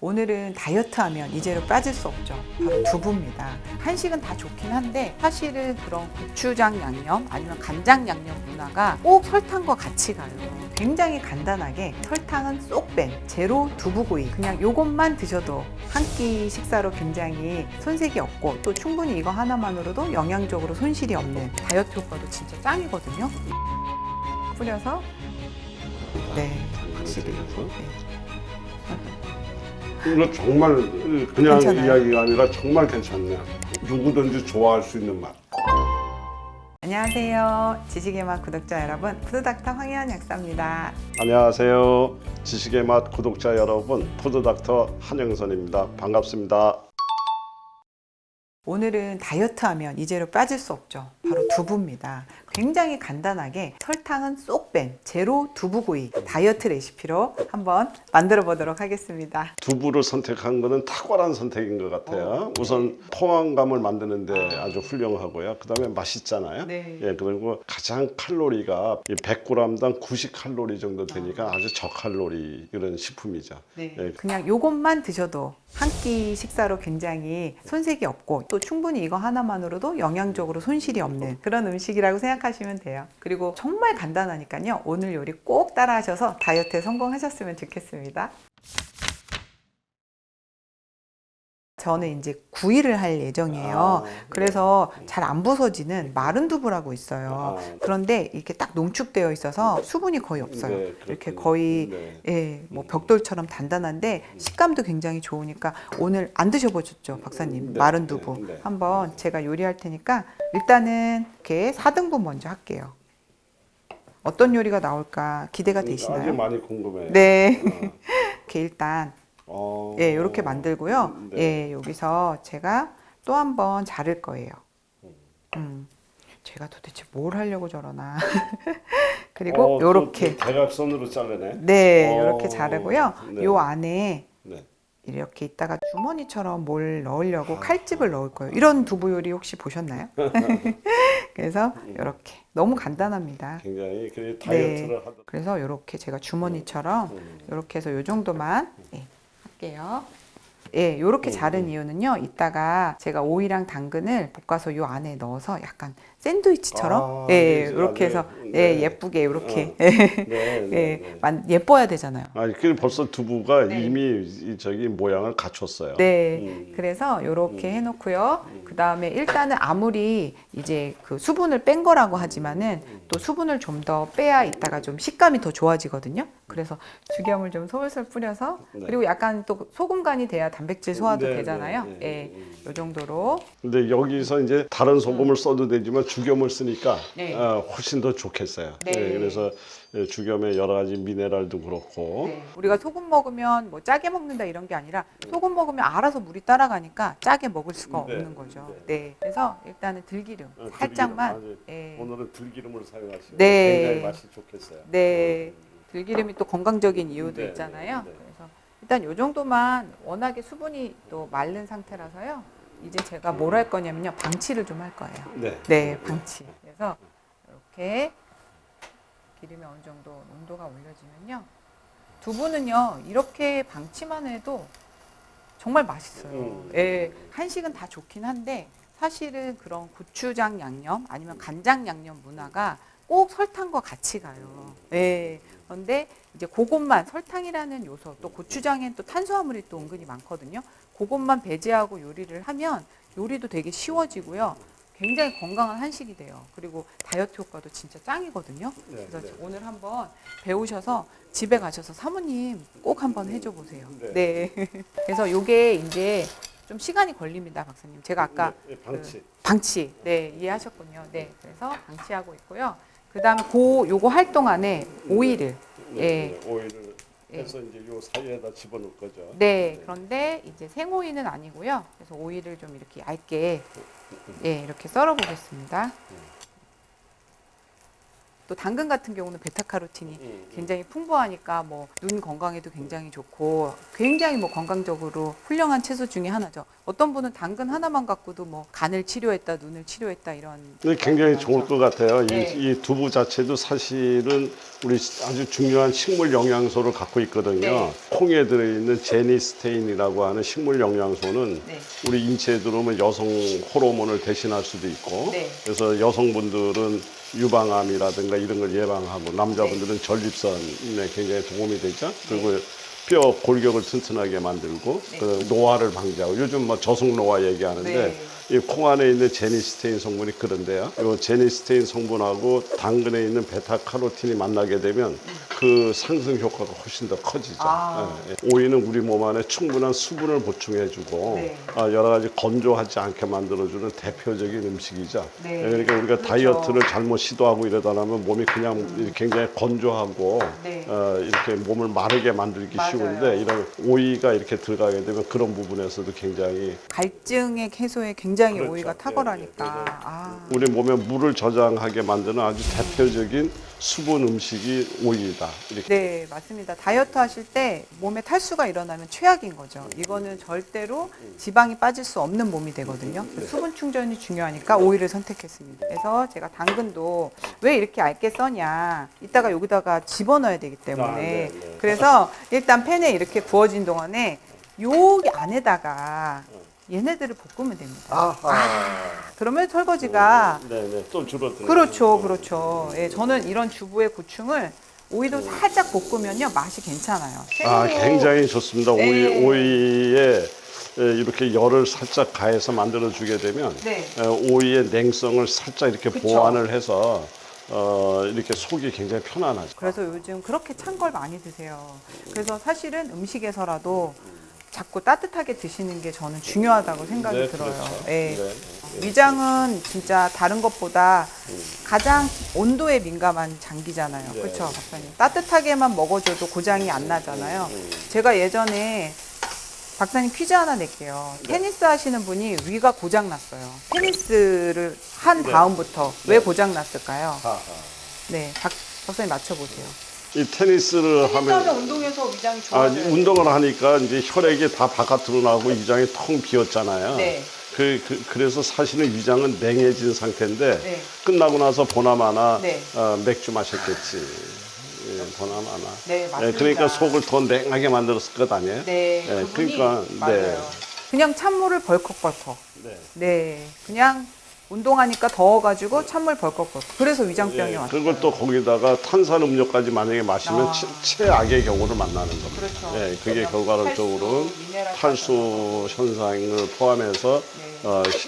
오늘은 다이어트 하면 이제로 빠질 수 없죠. 바로 두부입니다. 한식은 다 좋긴 한데 사실은 그런 고추장 양념 아니면 간장 양념 문화가 꼭 설탕과 같이 가요. 굉장히 간단하게 설탕은 쏙 뺀 제로 두부구이, 그냥 요것만 드셔도 한 끼 식사로 굉장히 손색이 없고 또 충분히 이거 하나만으로도 영양적으로 손실이 없는 다이어트 효과도 진짜 짱이거든요. 뿌려서 확실히 이거 정말 그냥 괜찮아요? 이야기가 아니라 정말 괜찮네요. 누구든지 좋아할 수 있는 맛. 안녕하세요. 지식의 맛 구독자 여러분, 푸드닥터 황혜연 약사입니다. 안녕하세요. 지식의 맛 구독자 여러분, 푸드닥터 한영선입니다. 반갑습니다. 오늘은 다이어트 하면 이제로 빠질 수 없죠. 바로 두부입니다. 굉장히 간단하게 설탕은 쏙 뺀 제로 두부구이 다이어트 레시피로 한번 만들어 보도록 하겠습니다. 두부를 선택한 것은 탁월한 선택인 것 같아요. 우선 포만감을 만드는데 아주 훌륭하고요. 그 다음에 맛있잖아요. 네. 예, 그리고 가장 칼로리가 100g당 90칼로리 정도 되니까 아주 저칼로리 이런 식품이죠. 네. 예. 그냥 요것만 드셔도 한 끼 식사로 굉장히 손색이 없고 또 충분히 이거 하나만으로도 영양적으로 손실이 없는 그런 음식이라고 생각하시면 돼요. 그리고 정말 간단하니까요. 오늘 요리 꼭 따라 하셔서 다이어트에 성공하셨으면 좋겠습니다. 저는 이제 구이를 할 예정이에요. 그래서 잘 안 부서지는 마른 두부라고 있어요. 그런데 이렇게 딱 농축되어 있어서 수분이 거의 없어요. 네, 이렇게 그렇군요. 거의 네. 예, 뭐 벽돌처럼 단단한데 식감도 굉장히 좋으니까 오늘 안 드셔보셨죠, 박사님? 네, 마른 두부. 네, 네. 한번 제가 요리할 테니까 일단은 이렇게 4등분 먼저 할게요. 어떤 요리가 나올까 기대가 아주 되시나요? 많이 궁금해요. 네. 이렇게 일단 예, 이렇게 만들고요. 네. 여기서 제가 또 한 번 자를 거예요. 제가 도대체 뭘 하려고 저러나. 그리고 요렇게. 대각선으로 자르네. 네, 요렇게 자르고요. 네. 요 안에 네. 이렇게 있다가 주머니처럼 뭘 넣으려고 칼집을 넣을 거예요. 이런 두부 요리 혹시 보셨나요? 그래서 요렇게. 너무 간단합니다. 굉장히 그 다이어트를 하다. 그래서 요렇게 제가 주머니처럼 요렇게 해서 요 정도만 할게요. 예, 요렇게 자른 이유는요. 이따가 제가 오이랑 당근을 볶아서 요 안에 넣어서 약간 샌드위치처럼 요렇게 해서 예쁘게 요렇게 예뻐야 되잖아요. 그 벌써 두부가 네. 이미 저기 모양을 갖췄어요. 네, 그래서 요렇게 해놓고요. 그 다음에 일단은 아무리 이제 그 수분을 뺀 거라고 하지만은 또 수분을 좀 더 빼야 이따가 좀 식감이 더 좋아지거든요. 그래서 죽염을 좀 솔솔 뿌려서 그리고 약간 또 소금 간이 돼야 단백질 소화도 되잖아요. 요 정도로. 근데 여기서 이제 다른 소금을 써도 되지만 죽염을 쓰니까 네. 훨씬 더 좋겠어요. 네. 그래서 죽염의 여러 가지 미네랄도 그렇고. 우리가 소금 먹으면 뭐 짜게 먹는다 이런 게 아니라 소금 먹으면 알아서 물이 따라가니까 짜게 먹을 수가 없는 거죠. 네. 그래서 일단은 들기름 살짝만. 오늘은 들기름을 사용하시면 네. 굉장히 맛이 좋겠어요. 네. 들기름이 또 건강적인 이유도 있잖아요. 그래서 일단 요 정도만, 워낙에 수분이 또 마른 상태라서요. 이제 제가 뭘 할 거냐면요. 방치를 좀 할 거예요. 네, 방치. 그래서 이렇게 기름이 어느 정도 농도가 올려지면요. 두부는요. 이렇게 방치만 해도 정말 맛있어요. 예, 한식은 다 좋긴 한데 사실은 그런 고추장 양념 아니면 간장 양념 문화가 꼭 설탕과 같이 가요. 예. 그런데 이제 그것만, 설탕이라는 요소, 또 고추장엔 또 탄수화물이 또 은근히 많거든요. 그것만 배제하고 요리를 하면 요리도 되게 쉬워지고요. 굉장히 건강한 한식이 돼요. 그리고 다이어트 효과도 진짜 짱이거든요. 그래서 오늘 한번 배우셔서 집에 가셔서 사모님 꼭 한번 해줘 보세요. 네. 그래서 요게 이제 좀 시간이 걸립니다, 박사님. 제가 아까 방치, 이해하셨군요. 네, 그래서 방치하고 있고요. 그 다음에 요거 할 동안에 오이를, 오이를 해서 이제 요 사이에다 집어넣을 거죠. 네, 그런데 이제 생오이는 아니고요. 그래서 오이를 좀 이렇게 얇게, 이렇게 썰어 보겠습니다. 또 당근 같은 경우는 베타카로틴이 굉장히 풍부하니까 뭐 눈 건강에도 굉장히 좋고 굉장히 뭐 건강적으로 훌륭한 채소 중에 하나죠. 어떤 분은 당근 하나만 갖고도 뭐 간을 치료했다, 눈을 치료했다 이런. 굉장히 좋을 것 같아요. 네. 이 두부 자체도 사실은 우리 아주 중요한 식물 영양소를 갖고 있거든요. 네. 콩에 들어있는 제니스테인이라고 하는 식물 영양소는 네. 우리 인체에 들어오면 여성 호르몬을 대신할 수도 있고 네. 그래서 여성분들은 유방암이라든가 이런 걸 예방하고 남자분들은 전립선에 굉장히 도움이 되죠. 그리고 뼈 골격을 튼튼하게 만들고 네. 그 노화를 방지하고 요즘 뭐 저속 노화 얘기하는데 네. 이 콩 안에 있는 제니스테인 성분이 그런데요. 이 제니스테인 성분하고 당근에 있는 베타카로틴이 만나게 되면 그 상승 효과가 훨씬 더 커지죠. 아. 예, 예. 오이는 우리 몸 안에 충분한 수분을 보충해주고 네. 여러 가지 건조하지 않게 만들어주는 대표적인 음식이죠. 네. 예, 그러니까 우리가 그렇죠. 다이어트를 잘못 시도하고 이러다 나면 몸이 그냥 굉장히 건조하고 네. 이렇게 몸을 마르게 만들기 맞아요. 쉬운데 이런 오이가 이렇게 들어가게 되면 그런 부분에서도 굉장히 갈증의 해소에 굉장히 그렇죠. 오이가 탁월하니까. 아. 우리 몸에 물을 저장하게 만드는 아주 대표적인 수분 음식이 오이다. 이렇게. 네, 맞습니다. 다이어트 하실 때 몸에 탈수가 일어나면 최악인 거죠. 이거는 절대로 지방이 빠질 수 없는 몸이 되거든요. 그래서 수분 충전이 중요하니까 오이를 선택했습니다. 그래서 제가 당근도 왜 이렇게 얇게 써냐. 이따가 여기다가 집어넣어야 되기 때문에. 그래서 일단 팬에 이렇게 구워진 동안에 여기 안에다가 얘네들을 볶으면 됩니다. 그러면 설거지가 네네 또 줄어드는. 그렇죠, 그렇죠. 예, 저는 이런 주부의 고충을 오이도 살짝 볶으면요 맛이 괜찮아요. 굉장히 좋습니다. 네. 오이에 이렇게 열을 살짝 가해서 만들어 주게 되면 네. 오이의 냉성을 살짝 이렇게 그쵸. 보완을 해서 이렇게 속이 굉장히 편안하죠. 그래서 요즘 그렇게 찬 걸 많이 드세요. 그래서 사실은 음식에서라도 자꾸 따뜻하게 드시는 게 저는 중요하다고 생각이 네, 들어요. 그렇죠. 예. 네. 위장은 진짜 다른 것보다 가장 온도에 민감한 장기잖아요. 네. 그렇죠, 박사님? 따뜻하게만 먹어줘도 고장이 안 나잖아요. 제가 예전에 박사님 퀴즈 하나 낼게요. 테니스 하시는 분이 위가 고장 났어요. 테니스를 한 다음부터 왜 고장 났을까요? 네, 박사님 맞춰보세요. 이 테니스를 하면 운동해서 위장이 좋아져요. 운동을 하니까 이제 혈액이 다 바깥으로 나오고 위장이 텅 비었잖아요. 네. 그래서 사실은 위장은 냉해진 상태인데 네. 끝나고 나서 보나마나 네. 맥주 마셨겠지. 보나마나. 네, 맞습니다. 그러니까 속을 더 냉하게 만들었을 것 아니에요? 네, 그분이 그러니까 맞아요. 그냥 찬물을 벌컥벌컥. 네. 네, 그냥 운동하니까 더워가지고 찬물 벌컥벌컥. 그래서 위장병이 왔어요. 그리고 또 거기다가 탄산 음료까지 만약에 마시면 최악의 경우를 만나는 겁니다. 그렇죠. 그게 결과적으로 미네랄 탈수 현상을 포함해서 네.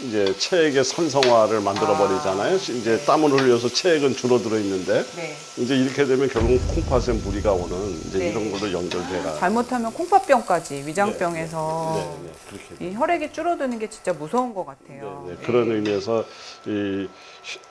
이제 체액의 산성화를 만들어 버리잖아요. 이제 땀을 흘려서 체액은 줄어들어 있는데 네. 이제 이렇게 되면 결국 콩팥에 무리가 오는 이제 네. 이런 걸로 연결돼가. 잘못하면 콩팥병까지 위장병에서 네, 그렇게. 이 혈액이 줄어드는 게 진짜 무서운 것 같아요. 네. 그런 의미에서 이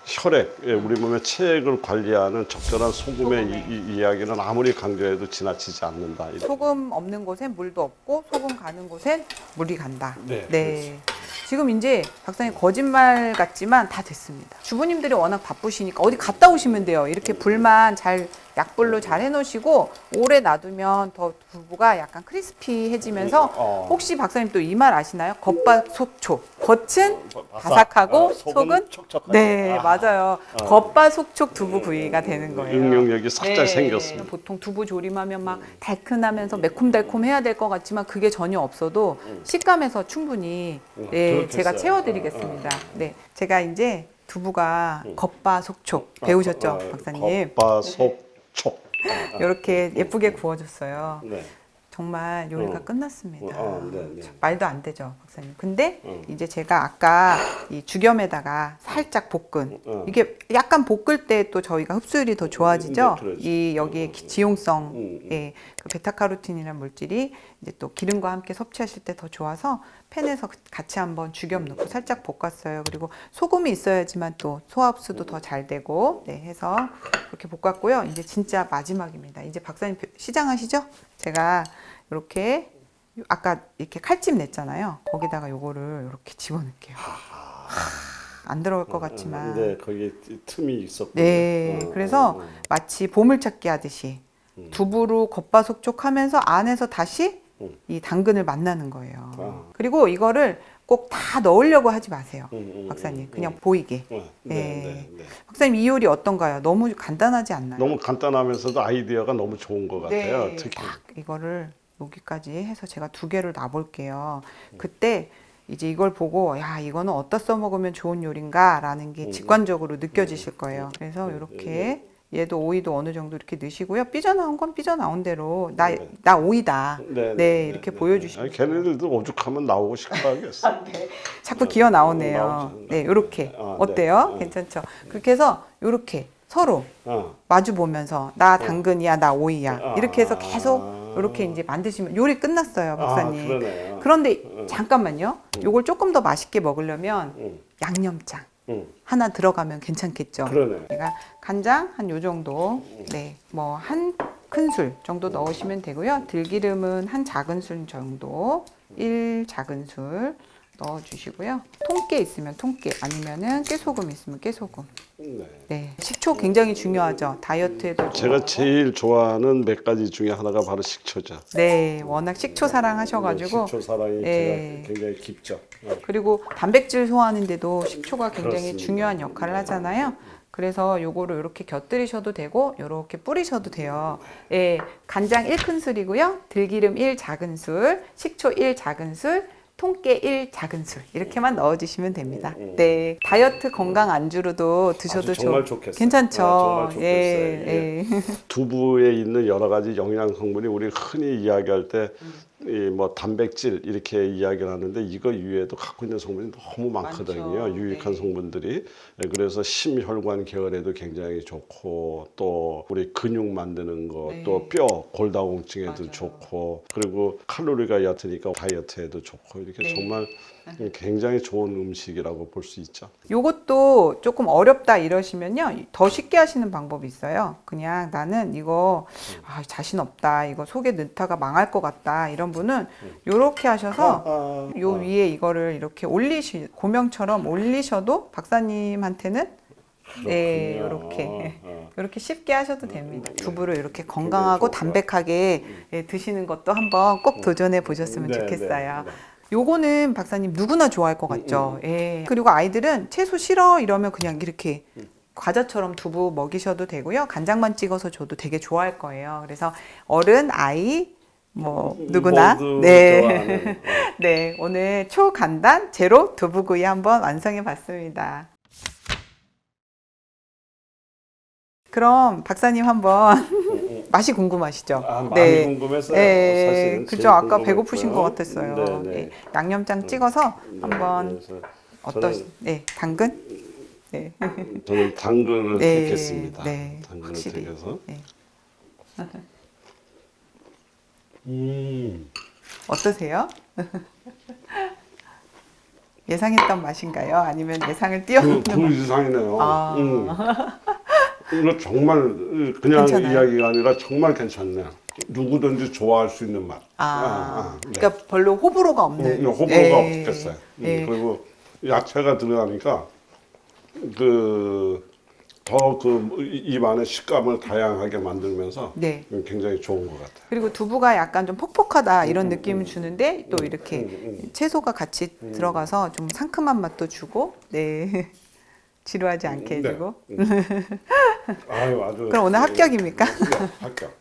혈액, 우리 몸의 체액을 관리하는 적절한 소금의 이야기는 아무리 강조해도 지나치지 않는다. 소금 없는 곳엔 물도 없고 소금 가는 곳엔 물이 간다. 네, 지금 이제 박사님 거짓말 같지만 다 됐습니다. 주부님들이 워낙 바쁘시니까 어디 갔다 오시면 돼요. 이렇게 불만 잘 약불로 잘 해놓으시고 오래 놔두면 더 두부가 약간 크리스피해지면서 혹시 박사님 또 이 말 아시나요? 겉바속촉. 겉은 바삭하고 속은 촉촉하죠. 네, 맞아요. 겉바속촉 두부 구이가 되는 거예요. 응용력이 살짝 네. 생겼습니다. 보통 두부 조림하면 막 달큰하면서 매콤달콤 해야 될 것 같지만 그게 전혀 없어도 식감에서 충분히 네, 제가 채워드리겠습니다. 네, 제가 이제 두부가 겉바속촉 배우셨죠, 박사님? 겉바속촉. 이렇게 예쁘게 구워줬어요. 네. 정말 요리가 끝났습니다. 네. 말도 안 되죠, 박사님. 근데 이제 제가 아까 이 죽염에다가 살짝 볶은 이게 약간 볶을 때 또 저희가 흡수율이 더 좋아지죠. 네, 그렇죠. 이 여기에 지용성, 예, 그 베타카로틴이라는 물질이 이제 또 기름과 함께 섭취하실 때 더 좋아서 팬에서 같이 한번 죽염 넣고 살짝 볶았어요. 그리고 소금이 있어야지만 또 소화흡수도 더 잘 되고, 네, 해서 그렇게 볶았고요. 이제 진짜 마지막입니다. 이제 박사님 시장하시죠? 제가 이렇게 아까 이렇게 칼집 냈잖아요. 거기다가 요거를 이렇게 집어넣을게요. 안 들어갈 것 같지만. 네, 거기 틈이 있었군요. 네, 그래서 마치 보물찾기 하듯이 두부로 겉바속촉하면서 안에서 다시 이 당근을 만나는 거예요. 그리고 이거를 꼭 다 넣으려고 하지 마세요, 박사님. 그냥 보이게. 네. 박사님, 이 요리 어떤가요? 너무 간단하지 않나요? 너무 간단하면서도 아이디어가 너무 좋은 것 같아요. 네, 특히. 딱 이거를 여기까지 해서 제가 2개를 놔볼게요. 그때 이제 이걸 보고 야, 이거는 어디다 써먹으면 좋은 요리인가 라는 게 직관적으로 느껴지실 거예요. 그래서 이렇게 얘도 오이도 어느 정도 이렇게 넣으시고요. 삐져나온 건 삐져나온 대로 나 오이다. 네, 이렇게 보여주시면. 아니, 걔네들도 오죽하면 나오고 싶어 하겠어. 자꾸 기어 나오네요. 나오죠. 네, 이렇게 어때요? 괜찮죠? 그렇게 해서 이렇게 서로 마주 보면서 나 당근이야, 나 오이야 이렇게 해서 계속 이렇게 이제 만드시면 요리 끝났어요, 박사님. 그러네요. 그런데 잠깐만요. 요걸 조금 더 맛있게 먹으려면 양념장 하나 들어가면 괜찮겠죠? 그러네. 제가 간장 한 요 정도, 네, 뭐 한 큰술 정도 넣으시면 되고요. 들기름은 한 작은술 정도, 1작은술 넣어주시고요. 통깨 있으면 통깨, 아니면은 깨소금 있으면 깨소금. 네, 식초 굉장히 중요하죠. 다이어트에도. 제가 제일 좋아하는 몇 가지 중에 하나가 바로 식초죠. 네, 워낙 식초 사랑하셔가지고. 식초 사랑이 네. 제가 굉장히 깊죠. 그리고 단백질 소화하는데도 식초가 굉장히 그렇습니다. 중요한 역할을 하잖아요. 그래서 요거를 이렇게 곁들이셔도 되고 이렇게 뿌리셔도 돼요. 예, 간장 1큰술이고요. 들기름 1작은술, 식초 1작은술, 통깨 1작은술 이렇게만 넣어주시면 됩니다. 네, 다이어트 건강 안주로도 드셔도 정말 좋겠어요. 괜찮죠. 정말 좋겠어요. 예. 두부에 있는 여러 가지 영양 성분이 우리 흔히 이야기할 때 이 뭐 단백질 이렇게 이야기를 하는데 이거 이외에도 갖고 있는 성분이 너무 많거든요. 많죠. 유익한 성분들이. 그래서 심혈관 계열에도 굉장히 좋고 또 우리 근육 만드는 거, 또 뼈 골다공증에도 맞아요. 좋고, 그리고 칼로리가 얕으니까 다이어트에도 좋고, 이렇게 정말 굉장히 좋은 음식이라고 볼 수 있죠. 요것도 조금 어렵다 이러시면요, 더 쉽게 하시는 방법이 있어요. 그냥 나는 이거 자신 없다, 이거 속에 넣다가 망할 것 같다, 이런 분은 요렇게 하셔서 요 위에 이거를 이렇게 고명처럼 올리셔도 박사님한테는 네, 요렇게 쉽게 하셔도 됩니다. 두부를 이렇게 건강하고 담백하게 드시는 것도 한번 꼭 도전해 보셨으면 좋겠어요. 요거는 박사님 누구나 좋아할 것 같죠. 예. 그리고 아이들은 채소 싫어 이러면 그냥 이렇게 과자처럼 두부 먹이셔도 되고요. 간장만 찍어서 줘도 되게 좋아할 거예요. 그래서 어른, 아이, 뭐 누구나 네. 네, 오늘 초간단 제로 두부구이 한번 완성해 봤습니다. 그럼 박사님 한번 맛이 궁금하시죠? 많이 궁금했어요. 사실은 그죠? 아까 배고프신 것 같았어요. 네. 양념장 찍어서 한번 네, 당근? 네. 저는 당근을 택했습니다. 네, 당근을 확실히. 택해서. 네. 어떠세요? 예상했던 맛인가요? 아니면 예상을 뛰어넘는 그 맛? 이상이네요. 이거 정말 그냥 괜찮아요? 이야기가 아니라 정말 괜찮네요. 누구든지 좋아할 수 있는 맛. 네. 그러니까 별로 호불호가 없는. 호불호가 없겠어요. 그리고 야채가 들어가니까 더 입 안에 식감을 다양하게 만들면서 굉장히 좋은 것 같아요. 그리고 두부가 약간 좀 퍽퍽하다 이런 느낌을 주는데 또 이렇게 채소가 같이 들어가서 좀 상큼한 맛도 주고, 네. 지루하지 않게 해주고. 아유, 아주. 그럼 오늘 합격입니까? 합격.